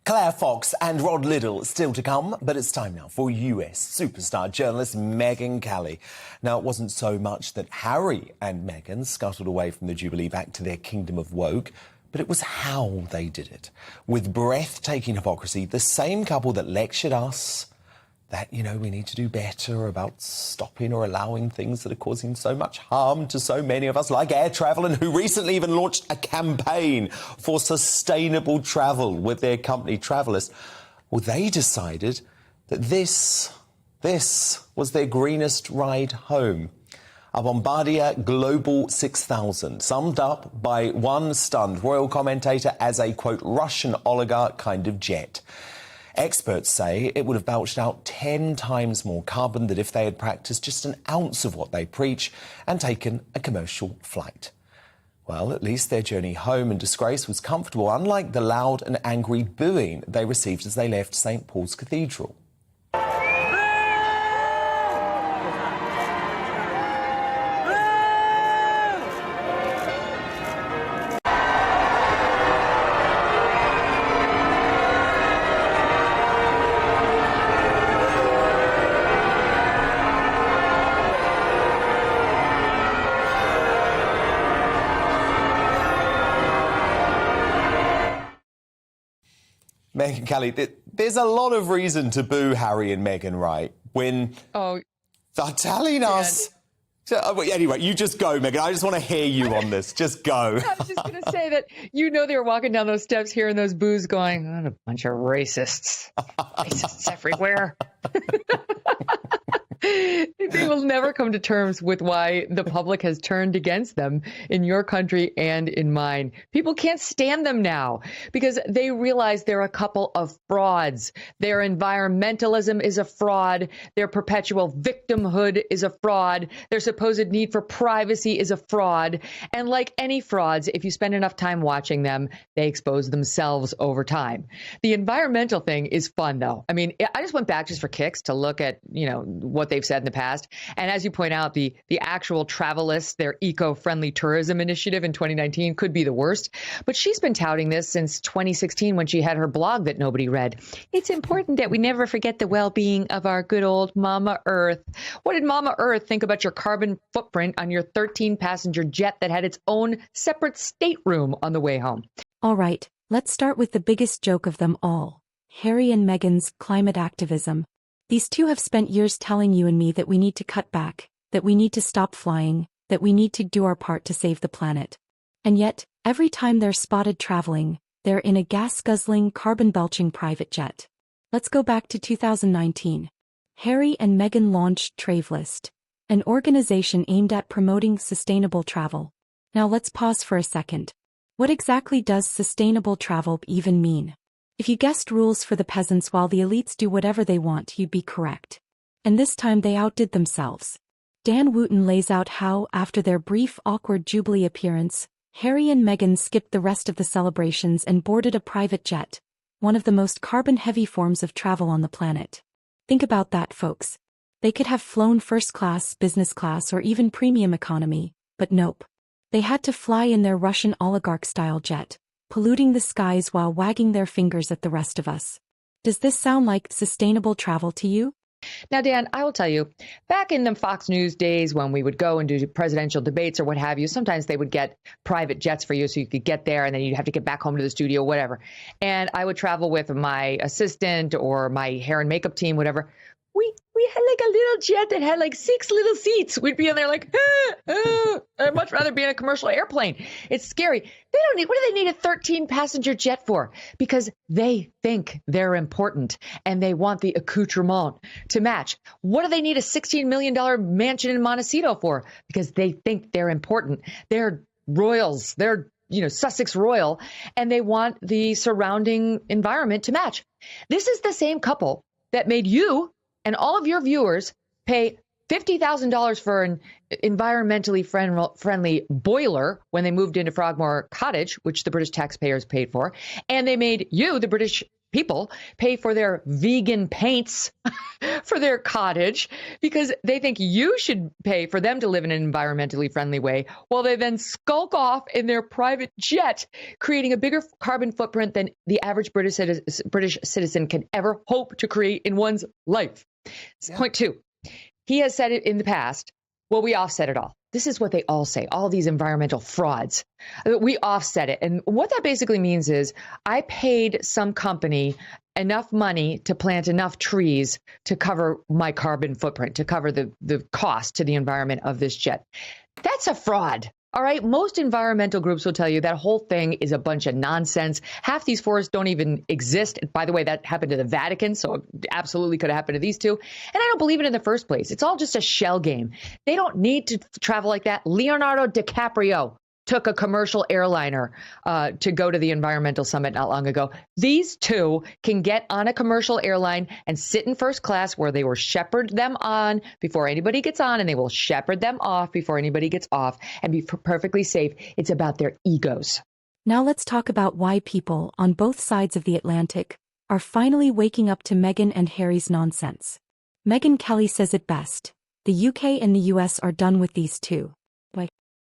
Claire Fox and Rod Liddell still to come, but it's time now for US superstar journalist Megyn Kelly. Now, it wasn't so much that Harry and Meghan scuttled away from the Jubilee back to their kingdom of woke, but it was how they did it. With breathtaking hypocrisy, the same couple that lectured us that, we need to do better about stopping or allowing things that are causing so much harm to so many of us, like air travel, and who recently even launched a campaign for sustainable travel with their company Travelers. Well, they decided that this was their greenest ride home. A Bombardier Global 6000, summed up by one stunned royal commentator as a, quote, Russian oligarch kind of jet. Experts say it would have belched out 10 times more carbon than if they had practiced just an ounce of what they preach and taken a commercial flight. Well, at least their journey home in disgrace was comfortable, unlike the loud and angry booing they received as they left St. Paul's Cathedral. Megyn Kelly, there's a lot of reason to boo Harry and Meghan, right? When they're telling us... Anyway, you just go, Megyn. I just want to hear you on this. Just go. I was just going to say that, they were walking down those steps hearing those boos going, what a bunch of racists. Racists everywhere. They will never come to terms with why the public has turned against them in your country and in mine. People can't stand them now because they realize they're a couple of frauds. Their environmentalism is a fraud. Their perpetual victimhood is a fraud. Their supposed need for privacy is a fraud. And like any frauds, if you spend enough time watching them, they expose themselves over time. The environmental thing is fun, though. I mean, I just went back just for kicks to look at, what they've said in the past. And as you point out, the actual Travelist, their eco-friendly tourism initiative in 2019 could be the worst. But she's been touting this since 2016 when she had her blog that nobody read. It's important that we never forget the well-being of our good old Mama Earth. What did Mama Earth think about your carbon footprint on your 13-passenger jet that had its own separate stateroom on the way home? All right, let's start with the biggest joke of them all. Harry and Meghan's climate activism. These two have spent years telling you and me that we need to cut back, that we need to stop flying, that we need to do our part to save the planet. And yet, every time they're spotted traveling, they're in a gas-guzzling, carbon-belching private jet. Let's go back to 2019. Harry and Meghan launched Travelist, an organization aimed at promoting sustainable travel. Now let's pause for a second. What exactly does sustainable travel even mean? If you guessed rules for the peasants while the elites do whatever they want, you'd be correct. And this time they outdid themselves. Dan Wootton lays out how, after their brief, awkward Jubilee appearance, Harry and Meghan skipped the rest of the celebrations and boarded a private jet, one of the most carbon-heavy forms of travel on the planet. Think about that, folks. They could have flown first class, business class, or even premium economy, but nope. They had to fly in their Russian oligarch-style jet, polluting the skies while wagging their fingers at the rest of us. Does this sound like sustainable travel to you? Now, Dan, I will tell you, back in the Fox News days when we would go and do presidential debates or what have you, sometimes they would get private jets for you so you could get there and then you'd have to get back home to the studio, whatever. And I would travel with my assistant or my hair and makeup team, whatever. We had like a little jet that had like 6 little seats. We'd be in there like, I'd much rather be in a commercial airplane. It's scary. What do they need a 13-passenger jet for? Because they think they're important and they want the accoutrement to match. What do they need a $16 million mansion in Montecito for? Because they think they're important. They're royals. They're Sussex royal, and they want the surrounding environment to match. This is the same couple that made you and all of your viewers pay $50,000 for an environmentally friendly boiler when they moved into Frogmore Cottage, which the British taxpayers paid for. And they made you, the British people pay for their vegan paints for their cottage because they think you should pay for them to live in an environmentally friendly way, while they then skulk off in their private jet, creating a bigger carbon footprint than the average British citizen can ever hope to create in one's life. Yeah. Point two, he has said it in the past, well, we offset it all. This is what they all say, all these environmental frauds. We offset it. And what that basically means is I paid some company enough money to plant enough trees to cover my carbon footprint, to cover the cost to the environment of this jet. That's a fraud. All right. Most environmental groups will tell you that whole thing is a bunch of nonsense. Half these forests don't even exist. By the way, that happened to the Vatican, so it absolutely could have happened to these two. And I don't believe it in the first place. It's all just a shell game. They don't need to travel like that. Leonardo DiCaprio took a commercial airliner to go to the environmental summit not long ago. These two can get on a commercial airline and sit in first class where they will shepherd them on before anybody gets on, and they will shepherd them off before anybody gets off and be perfectly safe. It's about their egos. Now let's talk about why people on both sides of the Atlantic are finally waking up to Meghan and Harry's nonsense. Megyn Kelly says it best. The UK and the US are done with these two.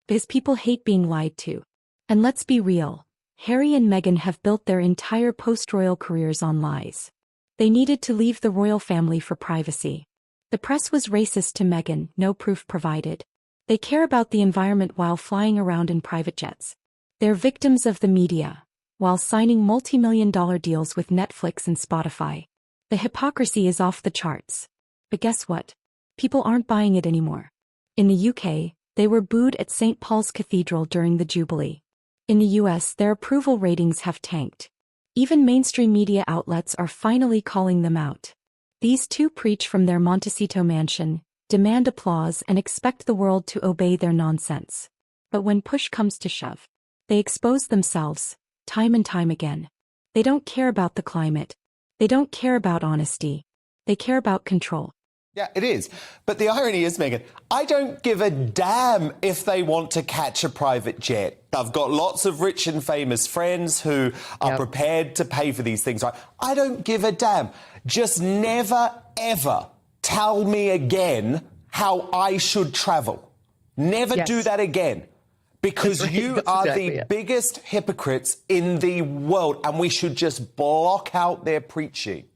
Because people hate being lied to. And let's be real, Harry and Meghan have built their entire post-royal careers on lies. They needed to leave the royal family for privacy. The press was racist to Meghan, no proof provided. They care about the environment while flying around in private jets. They're victims of the media, while signing multi-million-dollar deals with Netflix and Spotify. The hypocrisy is off the charts. But guess what? People aren't buying it anymore. In the UK, they were booed at St. Paul's Cathedral during the Jubilee. In the US, their approval ratings have tanked. Even mainstream media outlets are finally calling them out. These two preach from their Montecito mansion, demand applause, and expect the world to obey their nonsense. But when push comes to shove, they expose themselves, time and time again. They don't care about the climate. They don't care about honesty. They care about control. Yeah, it is. But the irony is, Megyn, I don't give a damn if they want to catch a private jet. I've got lots of rich and famous friends who are prepared to pay for these things. Right? I don't give a damn. Just never, ever tell me again how I should travel. Never do that again. Because you are the biggest hypocrites in the world, and we should just block out their preaching.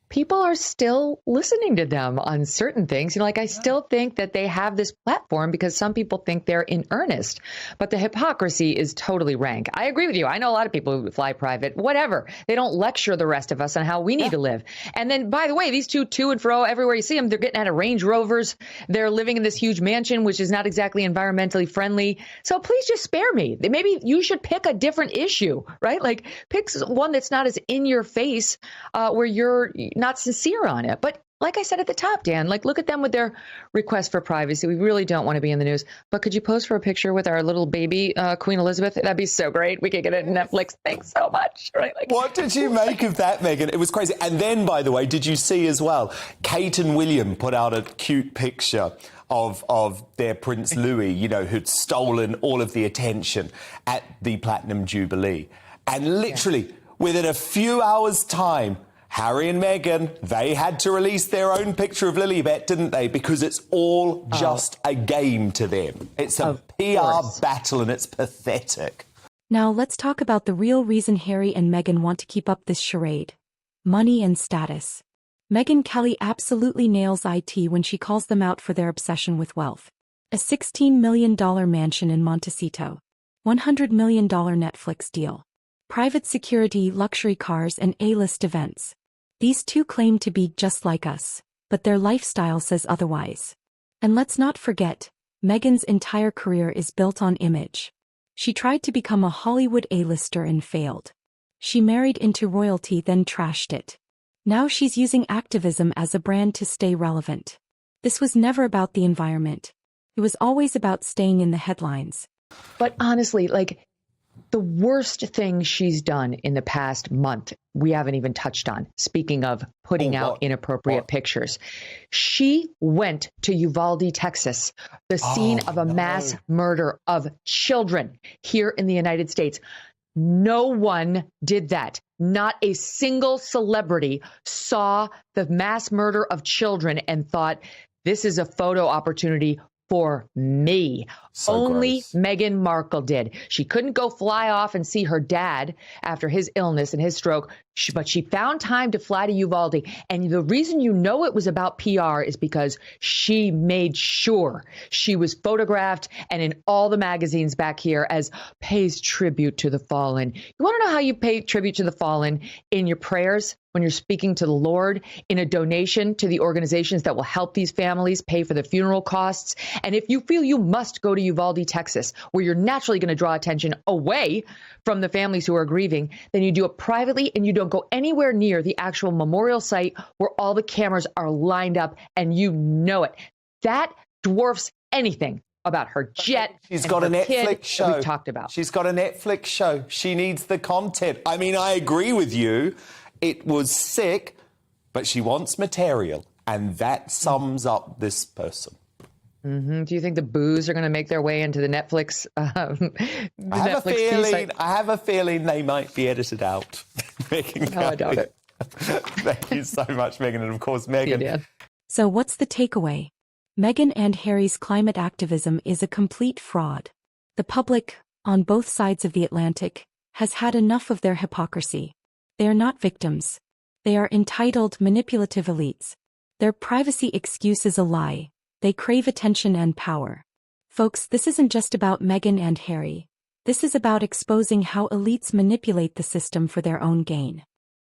People are still listening to them on certain things. I still think that they have this platform because some people think they're in earnest. But the hypocrisy is totally rank. I agree with you. I know a lot of people who fly private, whatever. They don't lecture the rest of us on how we need to live. And then, by the way, these two to and fro, everywhere you see them, they're getting out of Range Rovers. They're living in this huge mansion, which is not exactly environmentally friendly. So please just spare me. Maybe you should pick a different issue, right? Like pick one that's not as in your face where you're not sincere on it. But like I said at the top, Dan, look at them with their request for privacy. We really don't want to be in the news. But could you pose for a picture with our little baby, Queen Elizabeth? That'd be so great. We could get it on Netflix. Thanks so much. Right? What did you make of that, Megyn? It was crazy. And then, by the way, did you see as well, Kate and William put out a cute picture of their Prince Louis, who'd stolen all of the attention at the Platinum Jubilee. And literally, within a few hours' time, Harry and Meghan, they had to release their own picture of Lilibet, didn't they? Because it's all just a game to them. It's a PR battle and it's pathetic. Now let's talk about the real reason Harry and Meghan want to keep up this charade. Money and status. Megyn Kelly absolutely nails IT when she calls them out for their obsession with wealth. A $16 million mansion in Montecito. $100 million Netflix deal. Private security, luxury cars, and A-list events. These two claim to be just like us, but their lifestyle says otherwise. And let's not forget, Meghan's entire career is built on image. She tried to become a Hollywood A-lister and failed. She married into royalty, then trashed it. Now she's using activism as a brand to stay relevant. This was never about the environment. It was always about staying in the headlines. But honestly, the worst thing she's done in the past month, we haven't even touched on. Speaking of putting out inappropriate pictures, she went to Uvalde, Texas, the scene of a mass murder of children here in the United States. No one did that. not a single celebrity saw the mass murder of children and thought, this is a photo opportunity for me. So Only gross. Meghan Markle did. She couldn't go fly off and see her dad after his illness and his stroke, but she found time to fly to Uvalde. And the reason you know it was about PR is because she made sure she was photographed and in all the magazines back here as pays tribute to the fallen. You want to know how you pay tribute to the fallen? In your prayers, when you're speaking to the Lord, in a donation to the organizations that will help these families pay for the funeral costs. And if you feel you must go to Uvalde, Texas, where you're naturally going to draw attention away from the families who are grieving, then you do it privately and you don't go anywhere near the actual memorial site where all the cameras are lined up and you know it. That dwarfs anything about her jet. She's and got a her kid Netflix that show. we've talked about. She's got a Netflix show. She needs the content. I mean, I agree with you. It was sick, but she wants material. And that sums up this person. Mm-hmm. Do you think the boos are going to make their way into the Netflix? I have a feeling they might be edited out. No, I doubt it. Thank you so much, Megyn. And of course, Megyn. So what's the takeaway? Meghan and Harry's climate activism is a complete fraud. The public, on both sides of the Atlantic, has had enough of their hypocrisy. They are not victims. They are entitled, manipulative elites. Their privacy excuse is a lie. They crave attention and power. Folks, this isn't just about Meghan and Harry. This is about exposing how elites manipulate the system for their own gain.